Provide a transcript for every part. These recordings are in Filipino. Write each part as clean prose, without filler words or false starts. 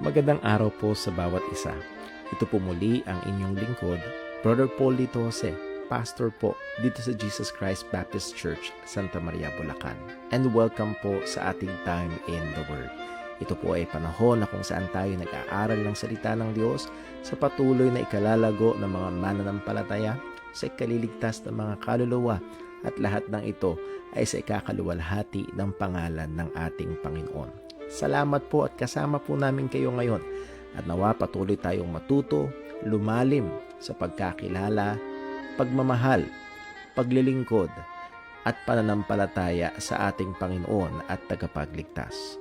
Magandang araw po sa bawat isa. Ito po muli ang inyong lingkod, Brother Paul Litose, pastor po dito sa Jesus Christ Baptist Church, Santa Maria, Bulacan. And welcome po sa ating Time in the Word. Ito po ay panahon na kung saan tayo nag-aaral ng salita ng Diyos sa patuloy na ikalalago ng mga mananampalataya, sa ikaliligtas ng mga kaluluwa, at lahat ng ito ay sa ikakaluwalhati ng pangalan ng ating Panginoon. Salamat po at kasama po namin kayo ngayon at nawa patuloy tayong matuto, lumalim sa pagkakilala, pagmamahal, paglilingkod at pananampalataya sa ating Panginoon at tagapagligtas.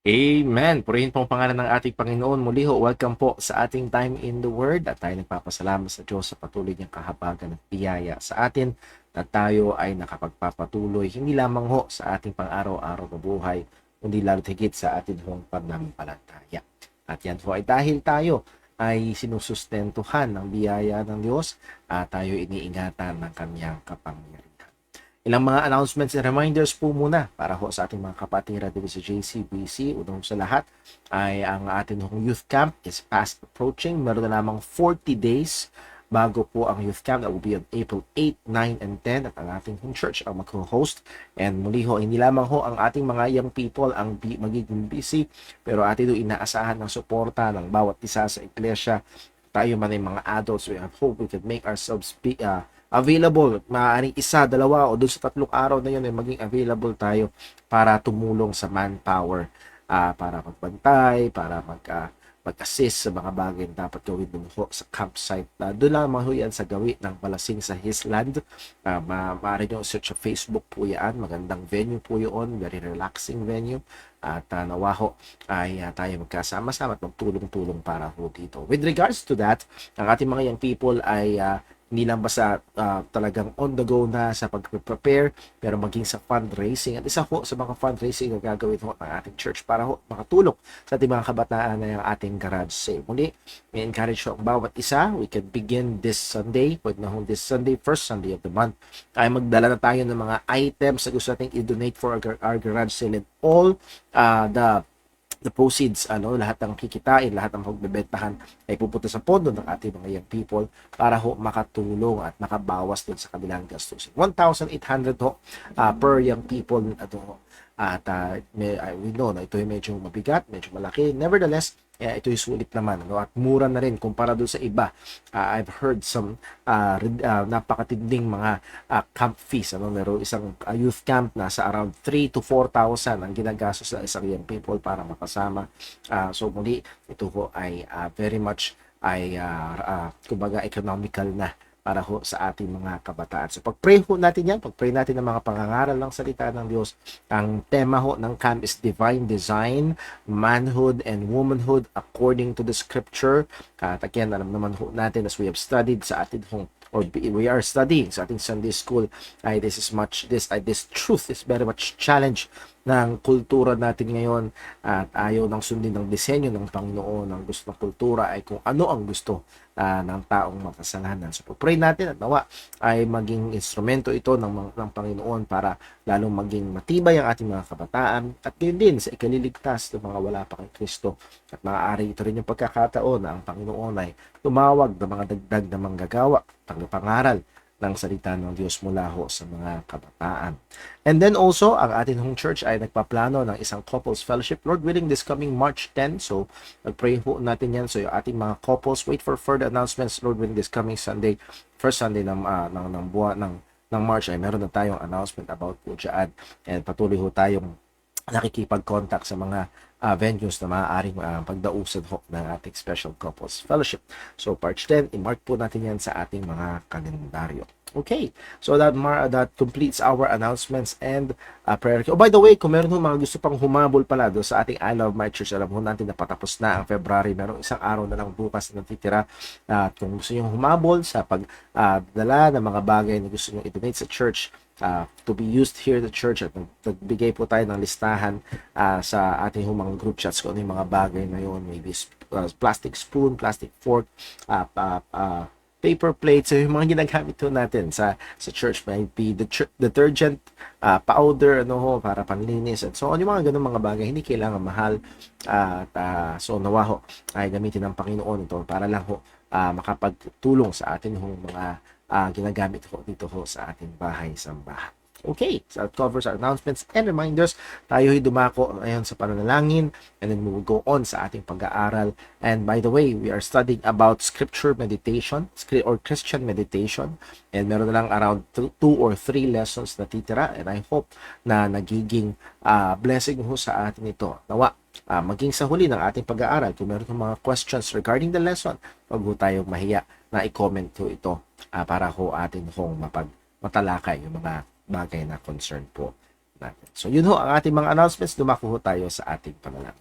Amen. Purihin po ang pangalan ng ating Panginoon. Muli ho, welcome po sa ating Time in the Word at tayo nagpapasalamat sa Diyos sa patuloy niyang kahabagan at biyaya sa atin na tayo ay nakapagpapatuloy hindi lamang ho sa ating pang-araw-araw na buhay, kundi lalo't higit sa ating hong pananampalataya. At yan po ay dahil tayo ay sinusustentuhan ng biyaya ng Diyos at tayo iniingatan ng Kanyang kapangyarihan. Ilang mga announcements and reminders po muna para ho sa ating mga kapatiran dito sa JCBC. Unang sa lahat ay ang ating youth camp is fast approaching. Meron na lamang 40 days bago po ang youth camp. That will be on April 8, 9, and 10 at ang ating church ang mag-host. And muli ho, hindi lamang ho ang ating mga young people ang magiging busy, pero atin doon inaasahan ng suporta ng bawat isa sa iglesia. Tayo man ay mga adults, we hope we can make ourselves available, maaaring isa, dalawa o doon sa 3 araw na yun ay maging available tayo para tumulong sa manpower, para magbantay, para mag-assist sa mga bagay na dapat gawin dun ho sa campsite. Doon lamang ho yan sa gawi ng Palasing sa Hisland. Maaari nyo search sa Facebook po yan. Magandang venue po yun, very relaxing venue. At nawa ho ay tayo magkasama-sama at magtulong-tulong para ho dito. With regards to that, ang ating mga young people ay hindi lang basta talagang on the go na sa pag-prepare, pero maging sa fundraising. At isa ho sa mga fundraising na gagawin ho ng ating church para ho makatulong sa ating mga kabataan na yung ating garage sale. Muli, may encourage ho ang bawat isa. We can begin this Sunday. Pwede na ho this Sunday, first Sunday of the month. Ay magdala na tayo ng mga items na gusto natin i-donate for our garage sale, and all the proceeds, lahat ng kikitain, lahat ng pagbebentahan ay pupunta sa pondo ng ating mga young people para ho makatulong at makabawas din sa kanilang gastusin. 1,800 ho per young people at we know na ito ay medyo mabigat, medyo malaki. Nevertheless, ito ay sulit naman, at mura na rin kumpara doon sa iba. I've heard some napakatinding mga camp fees. Meron isang youth camp na sa around 3 to 4,000 ang ginagastos sa isang young people para makasama. So muli, ito ho ay very much ay kumbaga economical na para ho sa ating mga kabataan. So pag-pray ho natin yan, pag-pray natin ng mga pangangaral ng salita ng Diyos. Ang tema ho ng camp is Divine Design, Manhood and Womanhood according to the Scripture. At again, alam naman ho natin as we have studied sa ating we are studying sa ating Sunday school, ay this truth is very much challenge ng kultura natin ngayon at ayaw ng sundin ng disenyo ng Panginoon. Ang gusto ng kultura ay kung ano ang gusto ng taong makasalanan. So pray natin at nawa ay maging instrumento ito ng Panginoon para lalong maging matibay ang ating mga kabataan at yun din sa ikaliligtas ng mga wala pa kay Kristo. At maaari ito rin yung pagkakataon na ang Panginoon ay tumawag ng mga dagdag na manggagawa, pangaral ng salita ng Diyos mula ho sa mga kabataan. And then also, ang ating home church ay nagpaplano ng isang couples fellowship. Lord willing, this coming March 10. So, nag-pray ho natin yan. So, yung ating mga couples, wait for further announcements. Lord willing, this coming Sunday, first Sunday ng March ay meron na tayong announcement about po dyan. And patuloy ho tayong nakikipag-contact sa mga venues na maaaring pagdausan ho ng ating special couples fellowship. So March 10, i-mark po natin yan sa ating mga kalendaryo. Okay, so that completes our announcements and prayer. Oh, by the way, kung meron mga gusto pang humabol pala doon sa ating I Love My Church, alam ho natin na patapos na ang February, merong isang araw na lang bukas na natitira. At kung gusto nyo humabol sa pagdala ng mga bagay na gusto nyo i-donate sa church, to be used here at the church, at nagbigay po tayo ng listahan sa ating mga group chats kung ano yung mga bagay na yun, maybe plastic spoon, plastic fork, paper plates, yung mga ginagamit ho natin sa church, might be detergent, powder, ano ho, para panlinis, at so yung mga ganun mga bagay, hindi kailangan mahal, at so nawa ho, ay gamitin ng Panginoon ito para lang ho makapagtulong sa atin hong mga ginagamit ho dito ho sa ating bahay-sambahan. Okay, so that covers our announcements and reminders. Tayo'y dumako ngayon sa pananalangin, and then we will go on sa ating pag-aaral. And by the way, we are studying about scripture meditation or Christian meditation, and meron na lang around 2 or 3 lessons na titira, and I hope na nagiging blessing ho sa atin ito. Nawa, maging sa huli ng ating pag-aaral, kung meron mga questions regarding the lesson, wag ho tayong mahiya na i-comment ho ito para ho atin hong matalakay yung mga bagay na concern po natin. So yun ho ang ating mga announcements. Dumako ho tayo sa ating panalangin.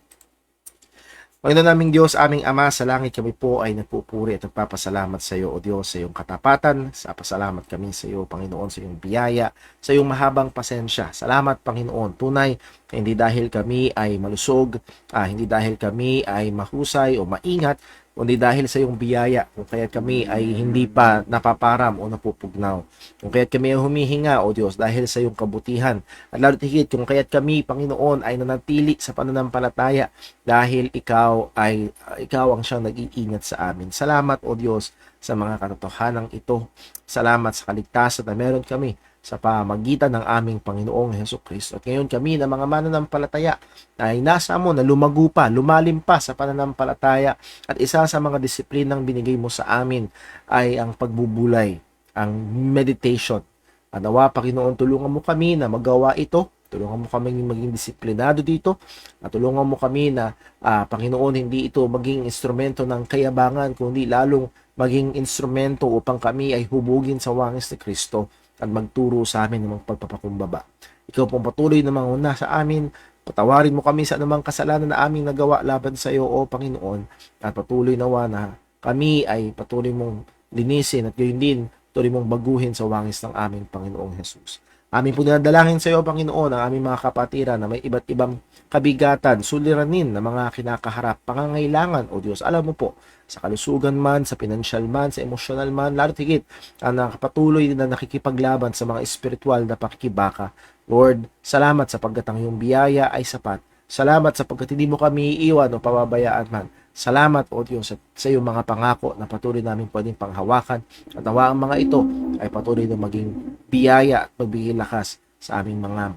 Panginoon naming Diyos, aming Ama sa langit, kami po ay nagpupuri at nagpapasalamat sa iyo, O Diyos, sa iyong katapatan. Sa pasalamat kami sa iyo, Panginoon, sa iyong biyaya, sa iyong mahabang pasensya. Salamat, Panginoon. Tunay, hindi dahil kami ay malusog, hindi dahil kami ay mahusay o maingat, kundi dahil sa iyong biyaya, kung kaya't kami ay hindi pa napaparam o napupugnaw. Kung kaya't kami ay humihinga, O Diyos, dahil sa iyong kabutihan. At lalo't higit, kung kaya't kami, Panginoon, ay nanatili sa pananampalataya dahil ikaw ang siyang nag-iingat sa amin. Salamat, O Diyos, sa mga katotohanan ito. Salamat sa kaligtasan na meron kami sa pamagitan ng aming Panginoong Hesukristo. At ngayon kami na mga mananampalataya ay nasa mo na lumago pa, lumalim pa sa pananampalataya, at isa sa mga disiplinang binigay mo sa amin ay ang pagbubulay, ang meditation. At nawa, Panginoon, tulungan mo kami na magawa ito. Tulungan mo kami maging disiplinado dito. At tulungan mo kami na, Panginoon, hindi ito maging instrumento ng kayabangan, kundi lalong maging instrumento upang kami ay hubugin sa wangis ni Kristo at magturo sa amin ng mga pagpapakumbaba. Ikaw pong patuloy na manguna sa amin. Patawarin mo kami sa anumang kasalanan na aming nagawa laban sa iyo, O Panginoon. At patuloy nawa na kami ay patuloy mong linisin at gayon din patuloy mong baguhin sa wangis ng aming Panginoong Jesus. Amin po dinadalangin sa iyo, Panginoon, ang aming mga kapatiran na may iba't ibang kabigatan, suliranin na mga kinakaharap, pangangailangan, O Diyos. Alam mo po, sa kalusugan man, sa pinansyal man, sa emosyonal man, lalo't higit ang nakapatuloy na nakikipaglaban sa mga espiritual na pakikibaka. Lord, salamat sapagkat ang iyong biyaya ay sapat. Salamat sapagkat hindi mo kami iiwan o pababayaan man. Salamat, O Diyos, sa iyong mga pangako na patuloy namin pwedeng panghawakan, at nawa ang mga ito ay patuloy na maging biyaya at magbigay lakas sa aming mga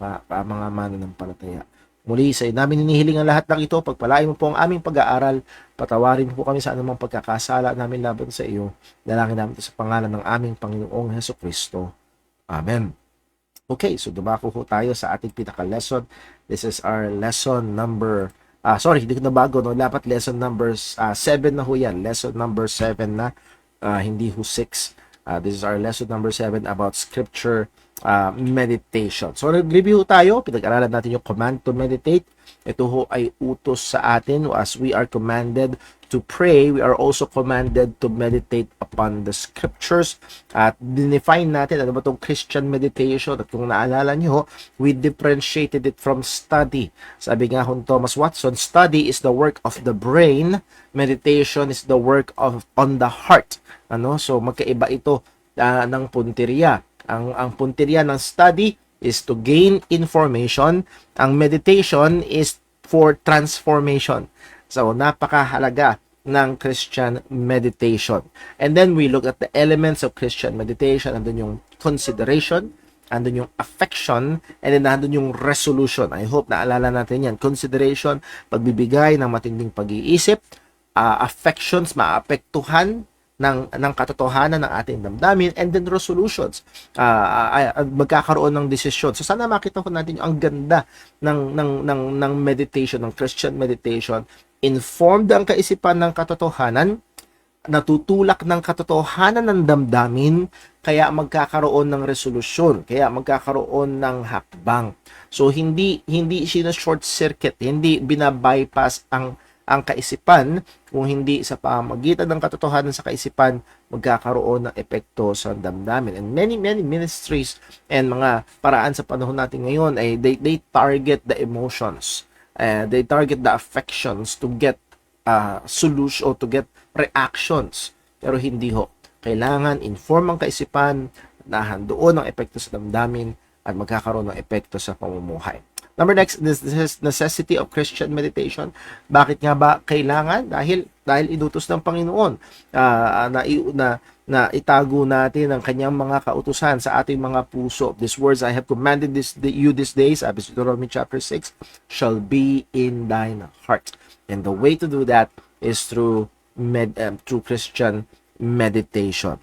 mananampalataya. Muli, sa namin hinihiling ang lahat ng ito. Pagpalain mo po ang aming pag-aaral. Patawarin mo po kami sa anumang pagkakasala namin laban sa iyo. Dalangin namin ito sa pangalan ng aming Panginoong Hesukristo. Amen. Okay, so dumako po tayo sa ating pinaka-lesson. This is our lesson number, hindi ko na bago, no? Dapat lesson number 7 na ho yan. Lesson number 7 na, hindi ho 6. This is our lesson number 7 about scripture meditation. So, nag-review tayo. Pinag-aralan natin yung command to meditate. Ito ho ay utos sa atin. As we are commanded to pray, we are also commanded to meditate upon the scriptures. At define natin ano ba itong Christian meditation. At kung naalala nyo, we differentiated it from study. Sabi nga hon Thomas Watson, study is the work of the brain. Meditation is the work on the heart. So, magkaiba ito ng punteriya. Ang punteriya ng study is to gain information. Ang meditation is for transformation. So, napakahalaga ng Christian meditation. And then we look at the elements of Christian meditation. Andun yung consideration, andun yung affection, and then andun yung resolution. I hope naalala natin yan. Consideration, pagbibigay ng matinding pag-iisip. Affections, maapektuhan ng katotohanan ng ating damdamin, and then resolutions, magkakaroon ng desisyon. So sana makita ko natin ang ganda ng meditation, ng Christian meditation. Informed ang kaisipan ng katotohanan, natutulak ng katotohanan ng damdamin, kaya magkakaroon ng resolusyon, kaya magkakaroon ng hakbang. So hindi short circuit, hindi binabypass ang kaisipan, kung hindi sa pamagitan ng katotohanan sa kaisipan, magkakaroon ng epekto sa damdamin. And many ministries and mga paraan sa panahon natin ngayon ay they target the emotions. They target the affections to get solution or to get reactions. Pero hindi ho. Kailangan inform ang kaisipan, nahandoon ang epekto sa damdamin, at magkakaroon ng epekto sa pamumuhay. Number next, this necessity of Christian meditation. Bakit nga ba kailangan? Dahil inutos ng Panginoon na itago natin ang kanyang mga kautusan sa ating mga puso. These words I have commanded you these days, sabi sa Deuteronomy chapter 6, shall be in thine heart. And the way to do that is through Christian meditation.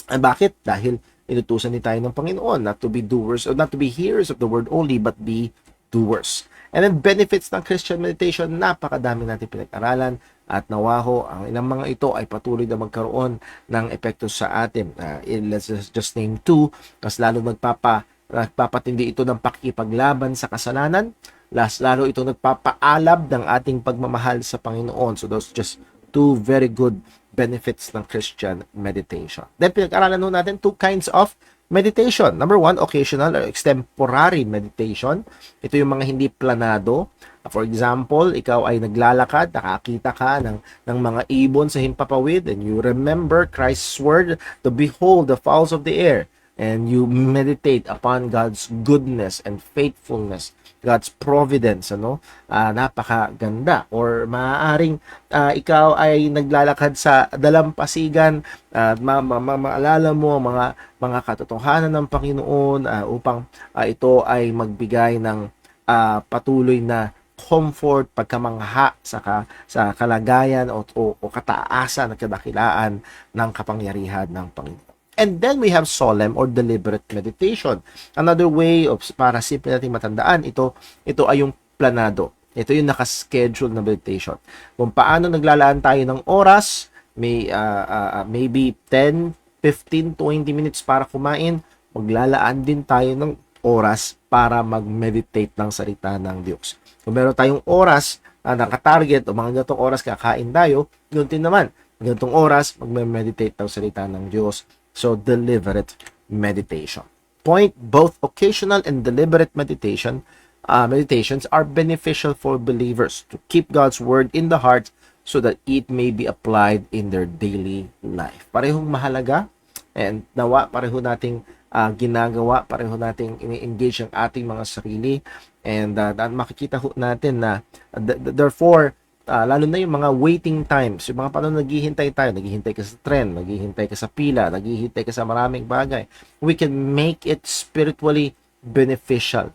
And bakit? Dahil inutusan din tayo ng Panginoon not to be doers or not to be hearers of the word only, but be doers. And then benefits ng Christian meditation, napakadami natin pinag-aralan at nawaho ang ilang mga ito ay patuloy na magkaroon ng epekto sa atin. Let's just name two, mas lalo nagpapatindi ito ng pakikipaglaban sa kasalanan, lalo ito nagpapaalab ng ating pagmamahal sa Panginoon. So those just two very good benefits ng Christian meditation. Then pinag-aralan natin two kinds of meditation. Number one, occasional or extemporary meditation. Ito yung mga hindi planado. For example, ikaw ay naglalakad, nakakita ka ng mga ibon sa himpapawid, and you remember Christ's word to behold the fowls of the air, and you meditate upon God's goodness and faithfulness, God's providence, napakaganda. Or maaaring ikaw ay naglalakad sa dalampasigan at maalala mo mga katotohanan ng Panginoon upang ito ay magbigay ng patuloy na comfort, pagkamangha sa kalagayan o kataasan at kadakilaan ng kapangyarihan ng Panginoon. And then we have solemn or deliberate meditation. Another way of para simple natin matandaan, ito ay yung planado. Ito yung nakaschedule na meditation. Kung paano naglalaan tayo ng oras, maybe 10, 15, 20 minutes para kumain, maglalaan din tayo ng oras para mag-meditate ng salita ng Diyos. Kung meron tayong oras nakatarget o mga ganitong oras kakain tayo, yun din naman. Ganitong oras, mag-meditate ng salita ng Diyos. So, deliberate meditation. Point, both occasional and deliberate meditations are beneficial for believers to keep God's word in the heart so that it may be applied in their daily life. Parehong mahalaga, and nawa pareho nating ginagawa, pareho nating ini-engage ang ating mga sarili, and makikita natin na therefore lalo na yung mga waiting times, yung mga paano naghihintay ka sa tren, naghihintay ka sa pila, naghihintay ka sa maraming bagay, we can make it spiritually beneficial.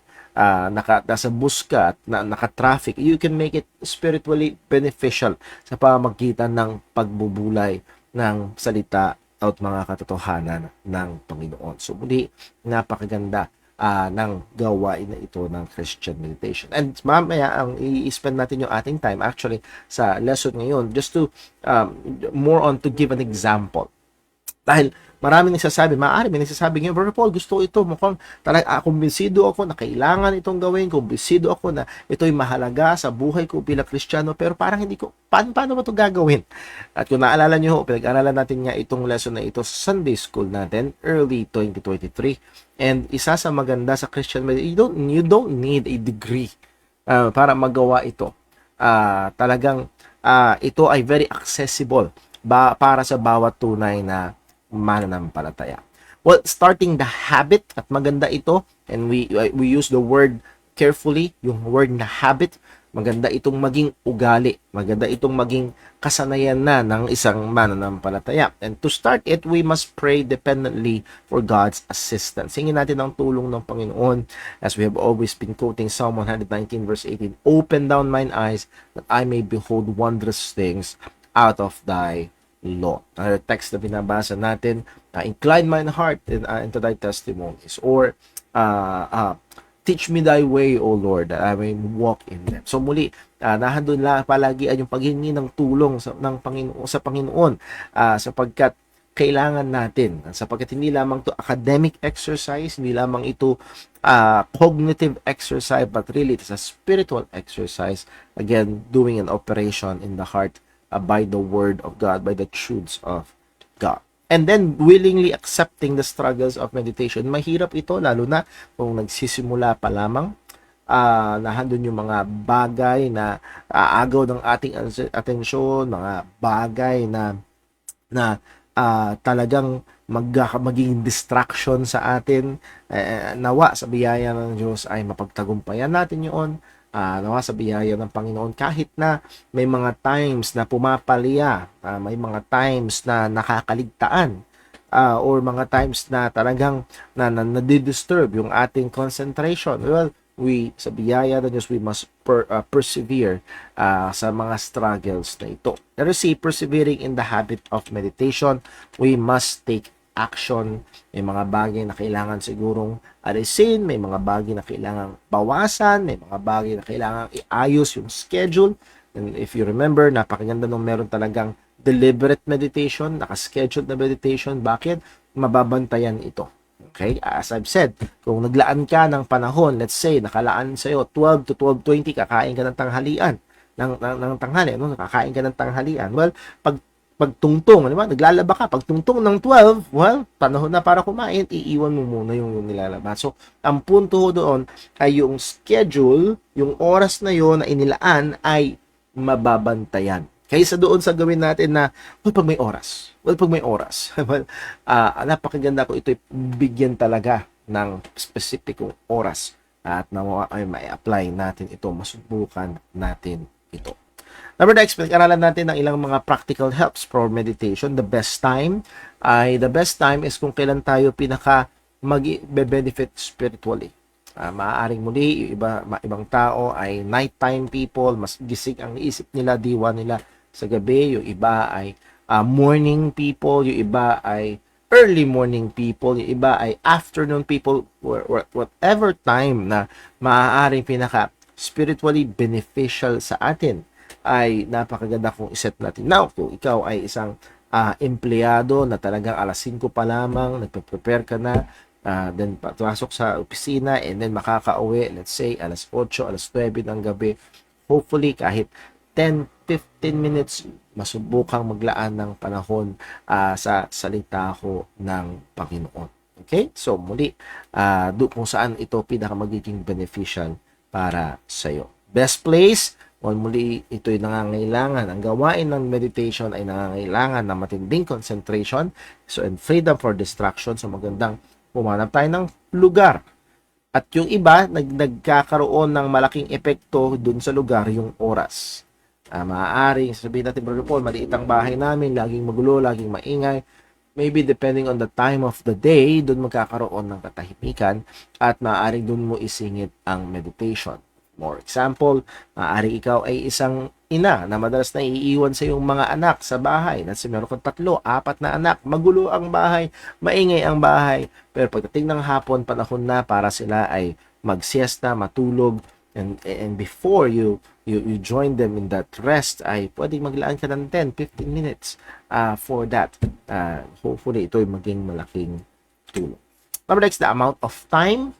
Nasa bus ka at naka-traffic, you can make it spiritually beneficial sa pamamagitan ng pagbubulay ng salita at mga katotohanan ng Panginoon. So muli, napakaganda ng gawain na ito ng Christian meditation. And mamaya, ang i-spend natin yung ating time actually sa lesson ngayon just to more on to give an example. Dahil marami nagsasabi, may nagsasabi ngayon, Brother Paul, gusto ko ito, mukhang kumbinsido ako na kailangan itong gawin, kumbinsido ako na ito'y mahalaga sa buhay ko bilang Kristiyano, pero parang hindi ko, paano ba ito gagawin? At kung naalala nyo, pinag-aralan natin nga itong lesson na ito sa Sunday School natin, early 2023, and isa sa maganda sa Christian meditation, you don't need a degree para magawa ito. Talagang ito ay very accessible para sa bawat tunay na mananampalataya. Well, starting the habit, at maganda ito, and we use the word carefully, yung word na habit, maganda itong maging ugali, maganda itong maging kasanayan na ng isang mananampalataya. And to start it, we must pray dependently for God's assistance. Hingin natin ang tulong ng Panginoon, as we have always been quoting Psalm 119 verse 18, "Open down mine eyes, that I may behold wondrous things out of thy law." Another text na binabasa natin, "Incline mine heart into thy testimonies," or "Teach me thy way, O Lord, that I may walk in them." So muli, nahandun lang palagi ay yung paghingi ng tulong sa Panginoon, sapagkat kailangan natin, sapagkat hindi lamang to academic exercise, hindi lamang ito cognitive exercise, but really it is a spiritual exercise, again, doing an operation in the heart by the word of God, by the truths of God. And then, willingly accepting the struggles of meditation. Mahirap ito, lalo na kung nagsisimula pa lamang. Nahandun yung mga bagay na aagaw ng ating atensyon, mga bagay na talagang magiging distraction sa atin. Nawa sa biyaya ng Diyos ay mapagtagumpayan natin yun. Nawa sa biyaya ng Panginoon kahit na may mga times na pumapalya, may mga times na nakakaligtaan, or mga times na talagang nadidisturb yung ating concentration. Well, sa biyaya ng Diyos, we must persevere sa mga struggles na ito. Let us see, persevering in the habit of meditation, we must take action. May mga bagay na kailangan sigurong alisin, may mga bagay na kailangan bawasan, may mga bagay na kailangan iayos yung schedule. And if you remember, napakaganda nung meron talagang deliberate meditation, naka-scheduled na meditation. Bakit? Mababantayan ito. Okay? As I've said, kung naglaan ka ng panahon, let's say, nakalaan sa'yo 12 to 12:20, kakain ka ng tanghalian, ng tanghali, no? Kakain ka ng tanghalian. Well, pagtungtong, di ba? Naglalaba ka, pagtungtong ng 12, well, panahon na para kumain, iiwan mo muna yung nilalaba. So, ang punto doon ay yung schedule, yung oras na yon na inilaan ay mababantayan. Kaysa doon sa gawin natin na, well, pag may oras. Well, napakaganda ko ito, bigyan talaga ng specificong oras at nawa ay may-apply natin ito, masubukan natin ito. Number next, pag-aralan natin ng ilang mga practical helps for meditation. The best time is kung kailan tayo pinaka mag-benefit spiritually. Maaaring muli, yung ibang tao ay nighttime people, mas gising ang isip nila, diwa nila sa gabi. Yung iba ay morning people, yung iba ay early morning people, yung iba ay afternoon people, whatever time na maaaring pinaka spiritually beneficial sa atin ay napakaganda kung iset natin. Now, kung ikaw ay isang empleyado na talagang alas 5 pa lamang, nagpe-prepare ka na, then pasok sa opisina, and then makaka-uwi, let's say, alas 8, alas 9 ng gabi, hopefully, kahit 10-15 minutes, masubukang maglaan ng panahon sa salita ko ng Panginoon. Okay? So, muli, kung saan ito pinaka magiging beneficial para sa'yo. Best place, muli, ito'y nangangailangan. Ang gawain ng meditation ay nangangailangan ng matinding concentration, so and freedom for distraction. So magandang humanap tayo ng lugar. At yung iba, nagkakaroon ng malaking epekto dun sa lugar, yung oras. Maaaring, sabihin natin, Brother Paul, maliit ang bahay namin, laging magulo, laging maingay. Maybe depending on the time of the day, dun magkakaroon ng katahimikan at maaaring dun mo isingit ang meditation. More example, maaari ikaw ay isang ina na madalas na iiwan sa iyong mga anak sa bahay. Kasi meron kang 3, 4 na anak, magulo ang bahay, maingay ang bahay. Pero pagdating ng hapon, panahon na para sila ay magsiesta, matulog, and before you join them in that rest, ay pwedeng maglaan ka ng 10-15 minutes for that. Hopefully, ito ay maging malaking tulong. Number next, the amount of time.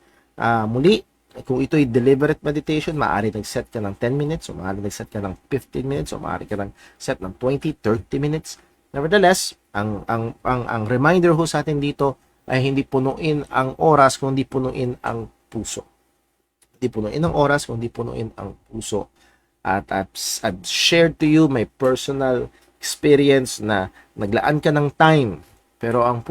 Muli, kung ito'y deliberate meditation, maaari nag-set ka ng 10 minutes, o maaari nag-set ka ng 15 minutes, o maaari ka set ng 20-30 minutes. Nevertheless, ang reminder ho sa atin dito ay hindi punuin ang oras, kundi punuin ang puso. Hindi punuin ang oras, kundi punuin ang puso. At I've shared to you my personal experience na naglaan ka ng time, pero ang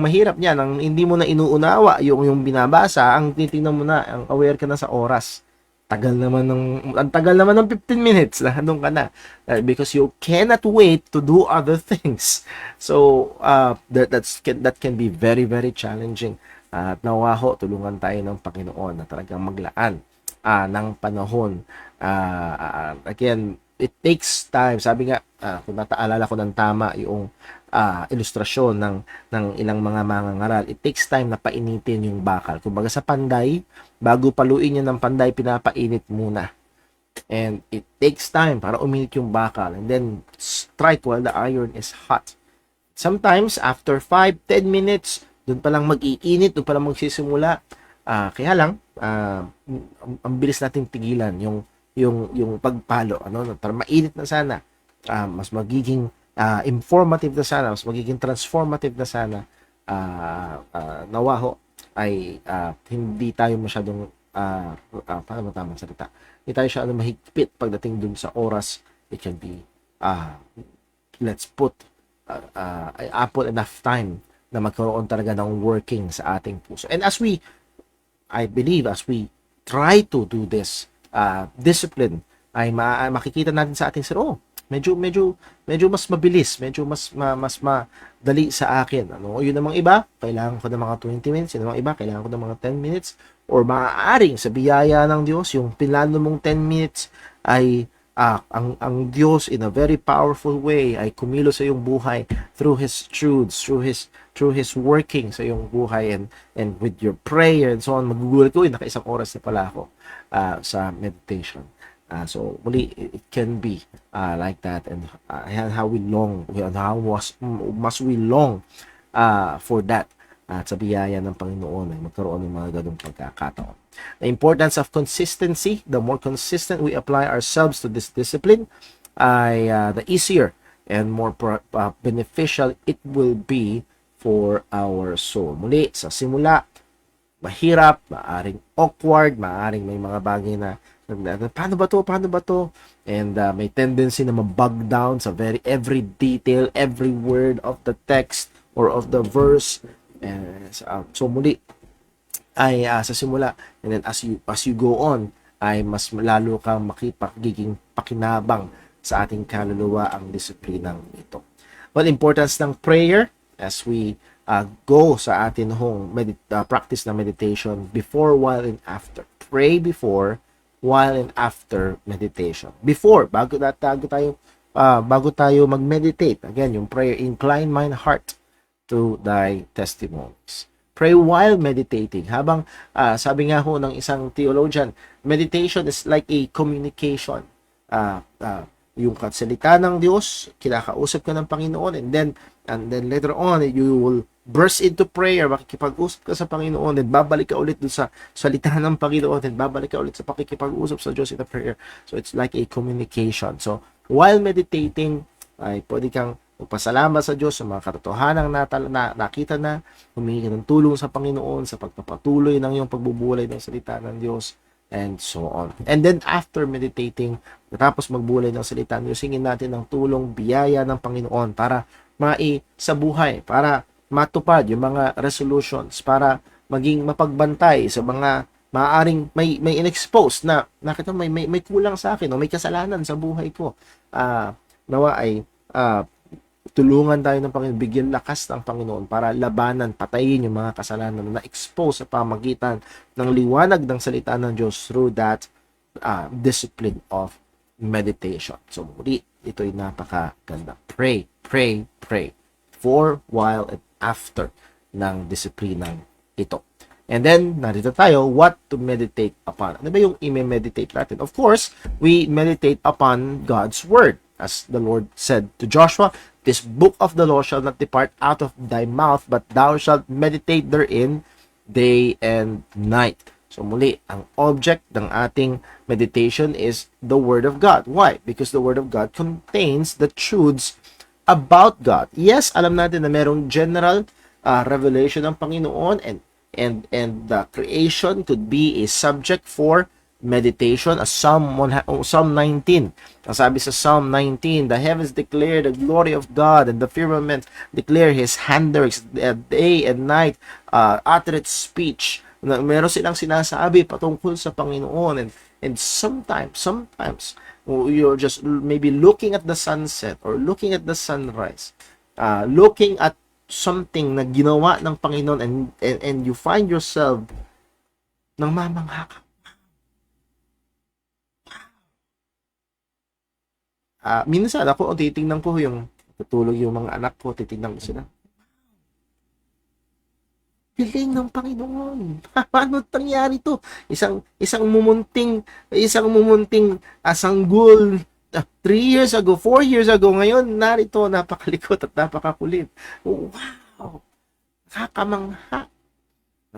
mahirap niyan, ang hindi mo na inuunawa yung binabasa, ang titingnan mo na, ang aware ka na sa oras. Ang tagal naman ng 15 minutes na doon ka na. Because you cannot wait to do other things. So, that can be very, very challenging. At nawa ho, tulungan tayo ng Panginoon na talagang maglaan ng panahon. Again, it takes time. Sabi nga, kung nataalala ko ng tama yung ilustrasyon ng ilang mga mangangaral, it takes time na painitin yung bakal. Kumbaga sa panday, bago paluin niya ng panday, pinapainit muna. And it takes time para uminit yung bakal. And then, strike while the iron is hot. Sometimes, after 5-10 minutes, doon pa lang mag-iinit, doon pa lang magsisimula. Kaya lang, ang bilis nating tigilan yung pagpalo, para mainit na sana, mas magiging informative na sana, mas magiging transformative na sana, nawaho ay hindi tayo masyadong paano tamang salita, hindi tayo siya mahigpit pagdating dun sa oras. It can be let's put ample enough time na magkaroon talaga ng working sa ating puso. And I believe, as we try to do this discipline, ay makikita natin sa ating sarili, medyo mas mabilis, mas madali sa akin. Ano, yun namang iba, kailangan ko ng mga 20 minutes, yun namang iba, kailangan ko ng mga 10 minutes, or maaaring sa biyaya ng Diyos, yung pinlano mong 10 minutes ay ang Diyos in a very powerful way ay kumilos sa iyong buhay through His truths, through His working sa iyong buhay, and with your prayer and so on. Magugulat ko, naka-isang oras na pala ako sa meditation. So muli, it can be like that, and how must we long for that, at sa biyaya ng Panginoon ay magkaroon ng mga ganung pagkakataon. The importance of consistency, the more consistent we apply ourselves to this discipline, ay the easier and more beneficial it will be for our soul. Muli, sa simula, mahirap, maaring awkward, maaring may mga bagay na paano ba to? And may tendency na mabug down sa every detail, every word of the text or of the verse. So muli ay sa simula, and then as you go on, ay mas lalo kang makipagiging pakinabang sa ating kaluluwa ang disiplinang ito. Well, importance ng prayer as we go sa atin practice na meditation before, while, and after. Pray before, while, and after meditation. Before, bago tayo mag-meditate, again, yung prayer, incline mine heart to thy testimonies. Pray while meditating. Habang, sabi nga ho ng isang theologian, meditation is like a communication. Yung salita ng Diyos, kinakausap ka ng Panginoon, and then later on, you will burst into prayer, makikipag-usap ka sa Panginoon, and babalik ka ulit dun sa salita ng Panginoon, and babalik ka ulit sa pakikipag-usap sa Diyos in the prayer. So, it's like a communication. So, while meditating, ay pwede kang magpasalamat sa Diyos sa mga katotohanang nakita na, humingi ng tulong sa Panginoon sa pagpapatuloy ng iyong pagbubulay ng salita ng Diyos, and so on. And then after meditating, tapos magbulay ng salita ng Diyos, hingin natin ng tulong, biyaya ng Panginoon para sa buhay, para matupad yung mga resolutions, para maging mapagbantay sa mga maaaring may inexpose na nakita may kulang sa akin o may kasalanan sa buhay ko. Nawa ay tulungan tayo ng Panginoon, bigyan lakas ng Panginoon para labanan, patayin yung mga kasalanan na na-expose sa pamagitan ng liwanag ng salita ng Diyos through that discipline of meditation. So muli, ito'y napakaganda. Pray for, while, and after ng disiplinang ito. And then, narito tayo, what to meditate upon. Ano ba yung i-meditate natin? Of course, we meditate upon God's Word. As the Lord said to Joshua, this book of the law shall not depart out of thy mouth, but thou shalt meditate therein day and night. So muli, ang object ng ating meditation is the Word of God. Why? Because the Word of God contains the truths about God. Yes, alam natin na merong general revelation ng Panginoon, and the creation could be a subject for meditation. As Psalm 19. Ang sabi sa Psalm 19, the heavens declare the glory of God, and the firmament declare His handiworks. Day and night utter its speech. Meron silang sinasabi patungkol sa Panginoon, and sometimes you're just maybe looking at the sunset or looking at the sunrise, looking at something na ginawa ng Panginoon, and you find yourself nang mamangha ka. Minsan ako, titingnan ko yung tutulog yung mga anak ko, titingnan ko sila. Piling ng Panginoon. Paano nangyari to? Isang mumunting sanggol 3 years ago, 4 years ago, ngayon narito, napakalikot at napakakulit. Wow! Nakakamangha.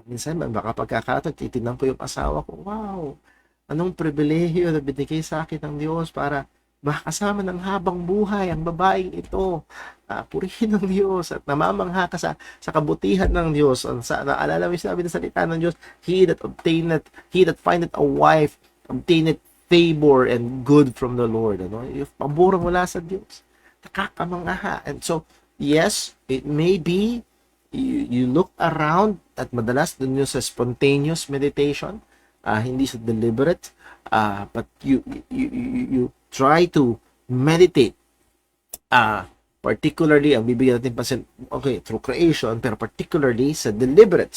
Minsan, baka pagkakataon, titignan ko yung asawa ko, wow! Anong pribilehiyo na binigay sa akin ng Diyos para makasama ng habang buhay ang babaeng ito. Purihin ng Diyos at namamangha ka sa kabutihan ng Diyos. Naalala mo yung sinabi ng salita ng Diyos, he that findeth a wife, obtaineth favor and good from the Lord. Ano? Yung pabura mula sa Diyos. Nakakamangha. And so, Yes, it may be you look around at madalas dun yung sa spontaneous meditation, hindi sa deliberate, but you try to meditate, particularly ang bibigyan natin pansin, okay, through creation, pero particularly sa deliberate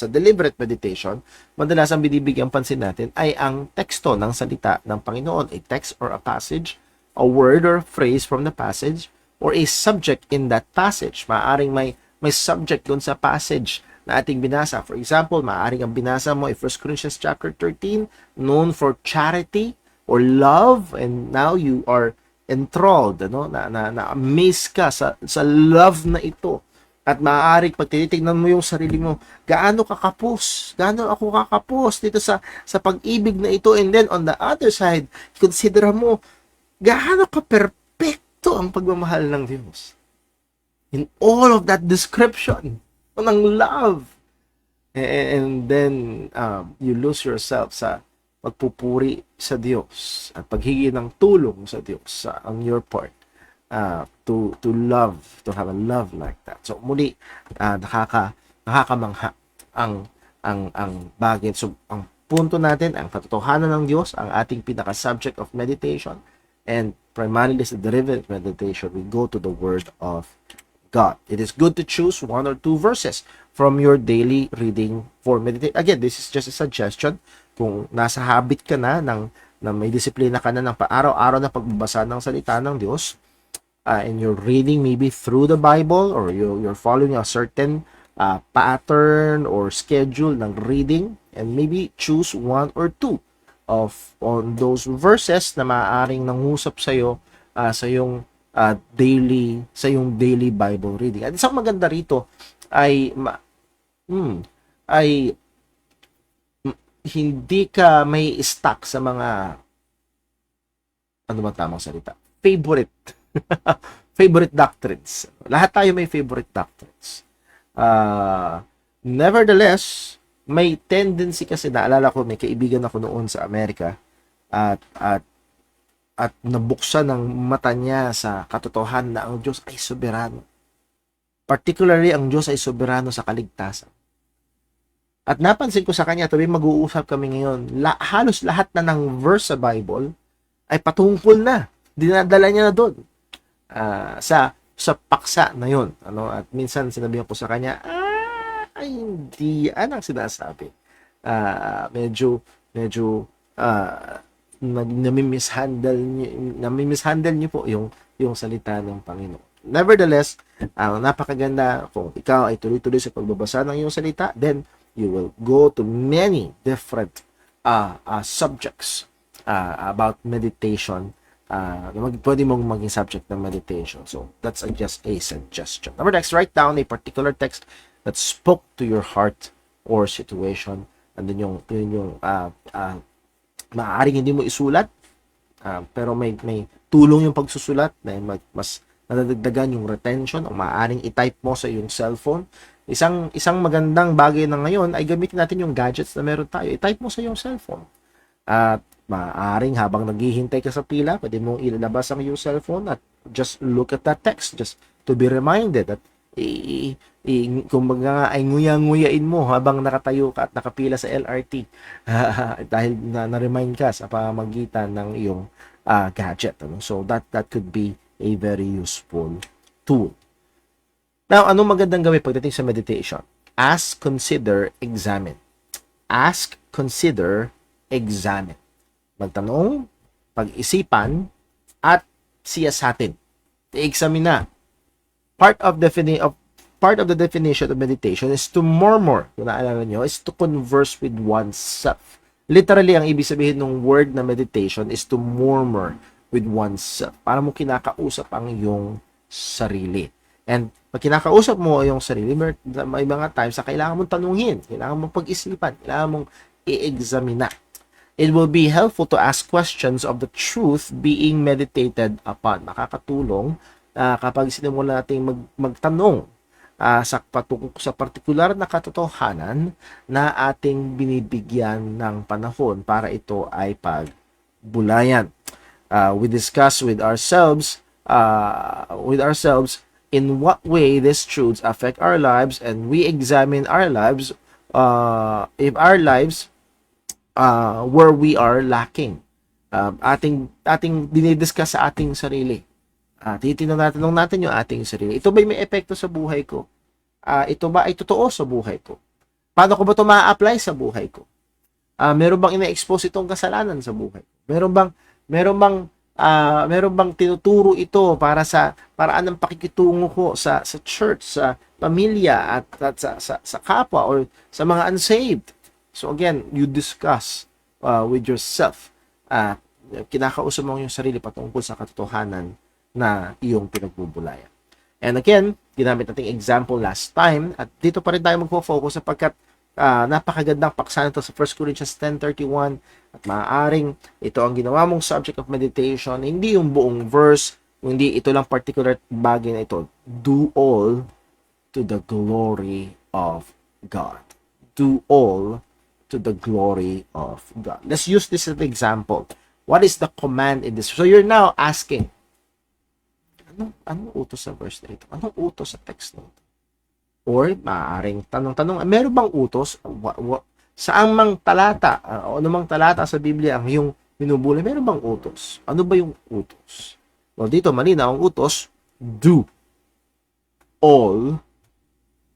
meditation, madalas ang binibigyan pansin natin ay ang teksto ng salita ng Panginoon, a text or a passage, a word or phrase from the passage, or a subject in that passage. Maaring may subject doon sa passage na ating binasa. For example, maaring ang binasa mo ay 1 Corinthians chapter 13, known for charity or love, and now you are enthralled, na-amaze ka sa love na ito. At maaari pag tinitingnan mo yung sarili mo, gaano ako kakapos dito sa pag-ibig na ito, and then on the other side, consider mo gaano ka perpekto ang pagmamahal ng Diyos. In all of that description ng love. And then you lose yourself sa pagpupuri sa Diyos at paghingi ng tulong sa Diyos on your part, to love, to have a love like that. So muli, nakakamangha ang bagay. So ang punto natin, ang katotohanan ng Diyos, ang ating pinaka-subject of meditation, and primarily sa derivative meditation, we go to the Word of God. It is good to choose 1 or 2 verses from your daily reading for meditation. Again, this is just a suggestion. Kung nasa habit ka na may disiplina ka na ng araw-araw na pagbabasa ng salita ng Diyos, and you're reading maybe through the Bible, or you're following a certain pattern or schedule ng reading, and maybe choose 1 or 2 on those verses na maaaring nangusap sa iyo sa yung daily Bible reading. At isang maganda rito ay hindi ka may stuck sa mga, ano ba tamang salita? Favorite doctrines. Lahat tayo may favorite doctrines. Nevertheless, may tendency kasi, naalala ko, may kaibigan ako noon sa Amerika at nabuksan ng mata niya sa katotohanan na ang Diyos ay soberano. Particularly, ang Diyos ay soberano sa kaligtasan. At napansin ko sa kanya, tuwing mag-uusap kami ngayon, halos lahat na ng verse sa Bible ay patungkol na. Dinadala niya na doon. Sa paksa na yon. At minsan sinabihan ko sa kanya, ay hindi yan ang sinasabi. Medyo nami-mishandle niyo po yung salita ng Panginoon. Nevertheless, napakaganda kung ikaw ay tuloy-tuloy sa pagbabasa ng iyong salita, then you will go to many different subjects about meditation. Pwede mong maging subject ng meditation. So, that's just a suggestion. Number next, write down a particular text that spoke to your heart or situation. And then yung maaaring hindi mo isulat, pero may tulong yung pagsusulat na mas nadadagdagan yung retention, o maaaring i-type mo sa yung cellphone. Isang magandang bagay na ngayon ay gamitin natin yung gadgets na meron tayo. I-type mo sa yung cellphone. At maaaring habang naghihintay ka sa pila, pwede mong ilabas ang yung cellphone at just look at that text, just to be reminded that kumbaga ay nguya-nguyain mo habang nakatayo ka at nakapila sa LRT dahil na-remind ka sa pamamagitan ng iyong gadget. So that could be a very useful tool. Now, anong magandang gawin pagdating sa meditation? Ask, consider, examine. Ask, consider, examine. Magtanong, pag-isipan, at siyasatin. I-examine na. Part of the definition of meditation is to murmur. Kung naalala nyo, is to converse with oneself. Literally, ang ibig sabihin ng word na meditation is to murmur with oneself. Para mo kinakausap ang iyong sarili. And pag kinakausap mo yung sarili, may mga times na kailangan mong tanungin, kailangan mong pag-isipan, kailangan mong i-examina. It will be helpful to ask questions of the truth being meditated upon. Makakatulong kapag sinimula natin magtanong sa partikular na katotohanan na ating binibigyan ng panahon para ito ay pagbulayan. We discuss with ourselves in what way these truths affect our lives, and we examine our lives, if our lives, where we are lacking. Ating dinidiscuss sa ating sarili. Titanong natin yung ating sarili. Ito ba may epekto sa buhay ko? Ito ba ay totoo sa buhay ko? Paano ko ba ito ma-apply sa buhay ko? Meron bang ina-expose itong kasalanan sa buhay ko? Meron bang tinuturo ito para sa paraan ng pakikitungo ko sa church, sa pamilya at sa kapwa or sa mga unsaved? So again, you discuss with yourself. Kinakausap mo yung sarili patungkol sa katotohanan na iyong pinagbubulayan. And again, ginamit nating example last time at dito pa rin tayo magpo-focus sapagkat napakagandang paksa nito sa 1 Corinthians 10:31 at maaaring ito ang ginawa mong subject of meditation, hindi yung buong verse, hindi ito lang particular bagay na ito. Do all to the glory of God. Do all to the glory of God. Let's use this as an example. What is the command in this? So you're now asking, anong utos sa verse na ito? Anong utos sa text na ito? Or maaaring tanong-tanong, meron bang utos? Saan mang talata, o anumang talata sa Biblia ang yung binubulay, meron bang utos? Ano ba yung utos? Well, dito malinaw ang utos, do all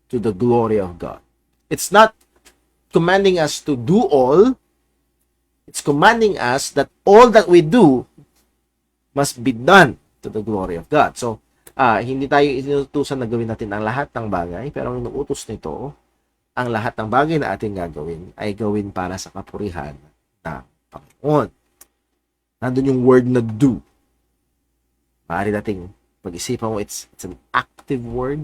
to the glory of God. It's not commanding us to do all, it's commanding us that all that we do must be done to the glory of God. So, hindi tayo inutusan na gawin natin ang lahat ng bagay, pero ang inuutos nito, ang lahat ng bagay na ating gagawin ay gawin para sa kapurihan ng Panginoon. Nandun yung word na do. Maaari nating pag-isipan mo, it's an active word.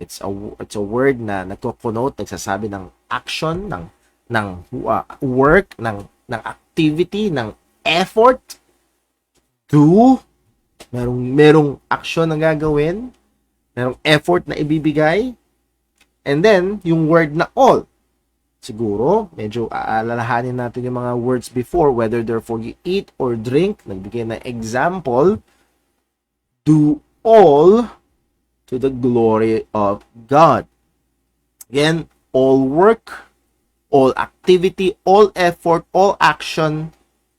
It's a word na nagko-connote, nagsasabi ng action, ng work, ng activity, ng effort. Do. Merong action na gagawin, merong effort na ibibigay, and then, yung word na all. Siguro, medyo aalalahanin natin yung mga words before, whether therefore you eat or drink, nagbigay na example, do all to the glory of God. Again, all work, all activity, all effort, all action,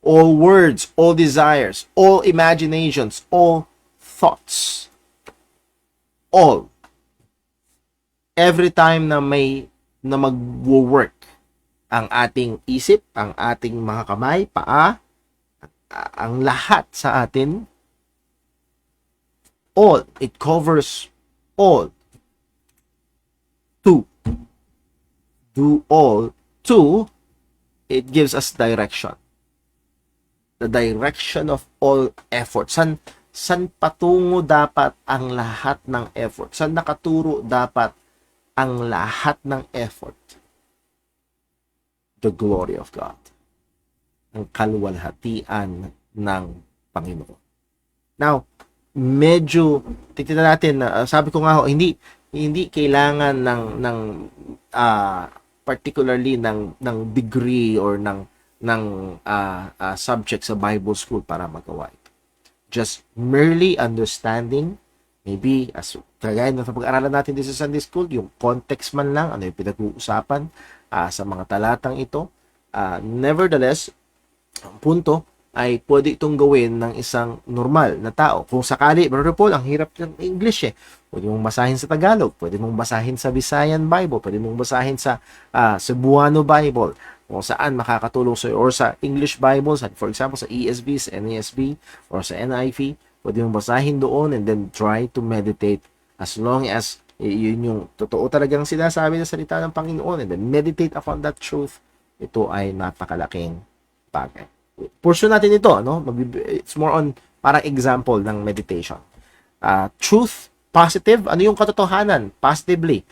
all words, all desires, all imaginations, all thoughts. All. Every time na magwo-work ang ating isip, ang ating mga kamay, paa, ang lahat sa atin, all. It covers all. To. Do all. To. It gives us direction. The direction of all effort. San patungo dapat ang lahat ng effort? San nakaturo dapat ang lahat ng effort? The glory of God. Ang kaluwalhatian ng Panginoon. Now, medyo titignan natin, sabi ko nga hindi kailangan ng particularly ng degree or ng subject sa Bible school para magawa ito. Just merely understanding, maybe as kagaya ng pag-aralan natin dito sa Sunday school, yung context man lang, ano yung pinag-uusapan sa mga talatang ito. Nevertheless, ang punto ay pwede itong gawin ng isang normal na tao. Kung sakali, Brother Paul, ang hirap ng English eh. Pwede mong basahin sa Tagalog, pwede mong basahin sa Visayan Bible, pwede mong basahin sa Cebuano Bible, kung saan makakatulong sa iyo, or sa English Bible, for example, sa ESV, sa NASB, or sa NIV, pwede mong basahin doon and then try to meditate as long as yun yung totoo talagang sinasabi na salita ng Panginoon, and then meditate upon that truth. Ito ay napakalaking bagay. Portion natin ito, no? It's more on parang example ng meditation. Truth, positive, ano yung katotohanan? Positively.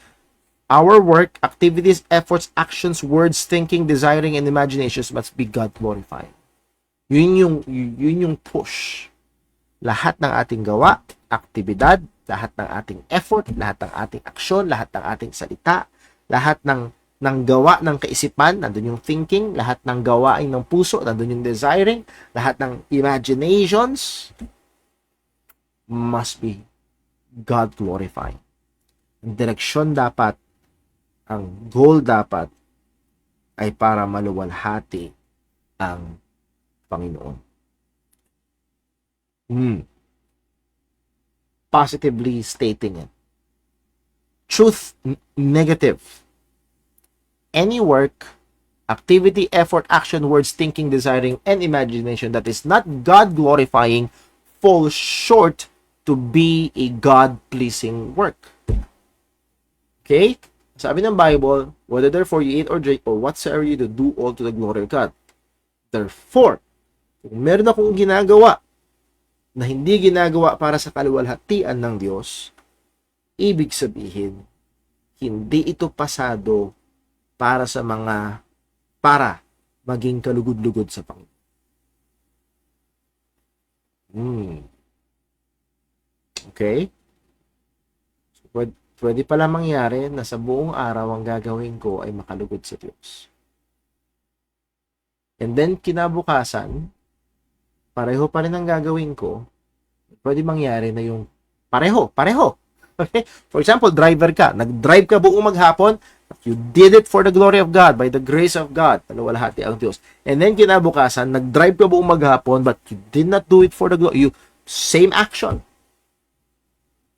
Our work, activities, efforts, actions, words, thinking, desiring, and imaginations must be God glorifying. Yun yung push. Lahat ng ating gawa, aktibidad, lahat ng ating effort, lahat ng ating aksyon, lahat ng ating salita, lahat ng gawa ng kaisipan, nandun yung thinking, lahat ng gawain ng puso, nandun yung desiring, lahat ng imaginations must be God glorifying. Ang direksyon dapat, ang goal dapat, ay para maluwalhati ang Panginoon. Positively stating it. Truth negative. Any work, activity, effort, action, words, thinking, desiring, and imagination that is not God-glorifying falls short to be a God-pleasing work. Okay? Sabi ng Bible, whether therefore you eat or drink or whatsoever you do all to the glory of God. Therefore, kung meron akong ginagawa na hindi ginagawa para sa kaluwalhatian ng Diyos, ibig sabihin, hindi ito pasado para maging kalugod-lugod sa Panginoon. Okay? So, pwede pala mangyari na sa buong araw ang gagawin ko ay makalugod sa Diyos. And then, kinabukasan, pareho pa rin ang gagawin ko, pwede mangyari na yung pareho. Okay? For example, driver ka. Nag-drive ka buong maghapon, you did it for the glory of God, by the grace of God. Paluwalhati ang Diyos. And then, kinabukasan, nag-drive ka buong maghapon, but you did not do it for the glory. Same action.